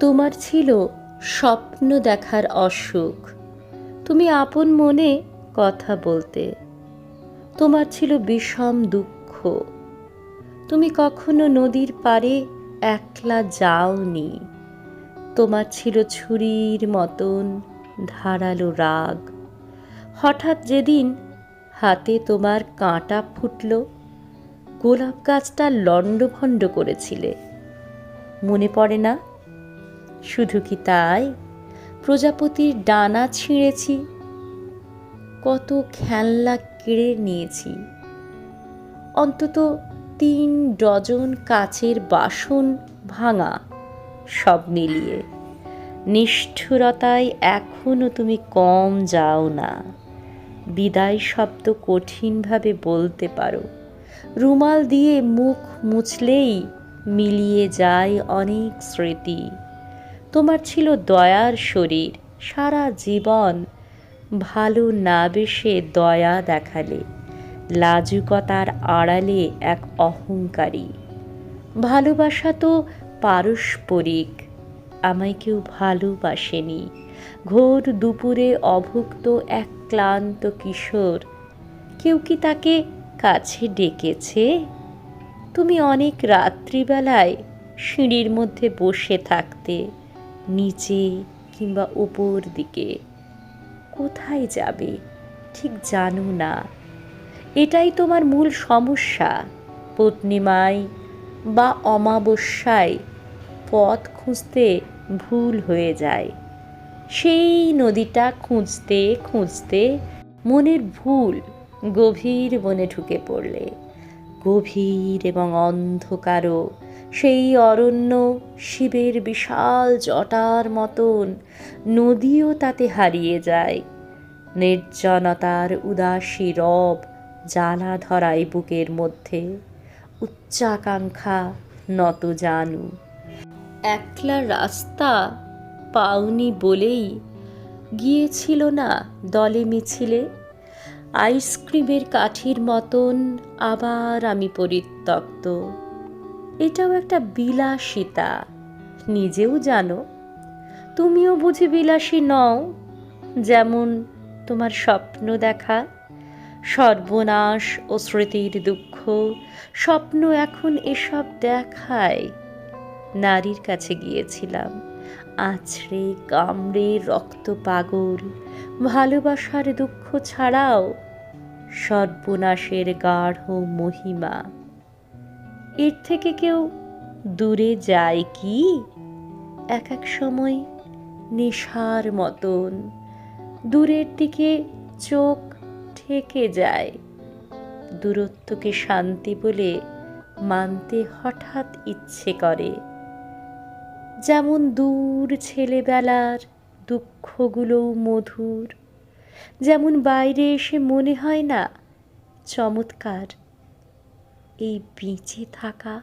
তোমার ছিল স্বপ্ন দেখার অসুখ, তুমি আপন মনে কথা বলতে। তোমার ছিল বিষম দুঃখ, তুমি কখনো নদীর পাড়ে একলা যাওনি। তোমার ছিল ছুরির মতন ধারালো রাগ। হঠাৎ যেদিন হাতে তোমার কাঁটা ফুটল, গোলাপ গাছটা লণ্ডভণ্ড করেছিলে, মনে পড়ে না? শুধু কি তাই, প্রজাপতির ডানা ছিঁড়েছি, কত খেলনা কেড়ে নিয়েছি, অন্তত 3 ডজন কাচের বাসন ভাঙা, সব মিলিয়ে। নিষ্ঠুরতায় এখনো তুমি কম যাও না। বিদায় শব্দ কঠিনভাবে বলতে পারো, রুমাল দিয়ে মুখ মুছলেই মিলিয়ে যায় অনেক স্মৃতি। তোমার ছিল দয়ার শরীর, সারা জীবন ভালো না বেশে দয়া দেখালে, লাজুকতার আড়ালে এক অহংকারী। ভালোবাসা তো পারস্পরিক, আমায় কেউ ভালোবাসেনি। ঘোর দুপুরে অভুক্ত এক ক্লান্ত কিশোর, কেউ কি তাকে কাছে ডেকেছে? তুমি অনেক রাত্রিবেলায় সিঁড়ির মধ্যে বসে থাকতে, নিচে কিংবা উপর দিকে। কোথায় যাবে ঠিক জানো না। এটাই তোমার মূল সমস্যা। পূর্ণিমায় বা অমাবস্যায় পথ খুঁজতে ভুল হয়ে যায়। সেই নদীটা খুঁজতে খুঁজতে মনের ভুল গভীর বনে ঢুকে পড়লে, গভীর এবং অন্ধকারও, সেই অরণ্য শিবের বিশাল জটার মতন, নদীও তাতে হারিয়ে যায়। নির্জনতার উদাসী রব জ্বালা ধরায় বুকের মধ্যে, উচ্চাকাঙ্ক্ষা নত জানু। একলা রাস্তা পাওনি বলেই গিয়েছিল না দলে মিছিলে। আইসক্রিমের কাঠির মতন আবার আমি পরিত্যক্ত। এটাও একটা বিলাসিতা, নিজেও জানো। তুমিও বুঝি বিলাসী নও, যেমন তোমার স্বপ্ন দেখা। সর্বনাশ ও স্মৃতির দুঃখ স্বপ্ন এখন এসব দেখায়। নারীর কাছে গিয়েছিলাম, আছড়ে কামড়ে রক্ত পাগল। ভালোবাসার দুঃখ ছাড়াও সর্বনাশের গাঢ় মহিমা। এর থেকে কেউ দূরে যায় কি? এক এক সময় নেশার মতন দূরের দিকে চোখ ঠেকে যায়। দূরত্বকে শান্তি বলে মানতে হঠাৎ ইচ্ছে করে। যেমন দূর ছেলেবেলার দুঃখগুলোও মধুর, যেমন বাইরে এসে মনে হয় না চমৎকার এই বেঁচে থাকা।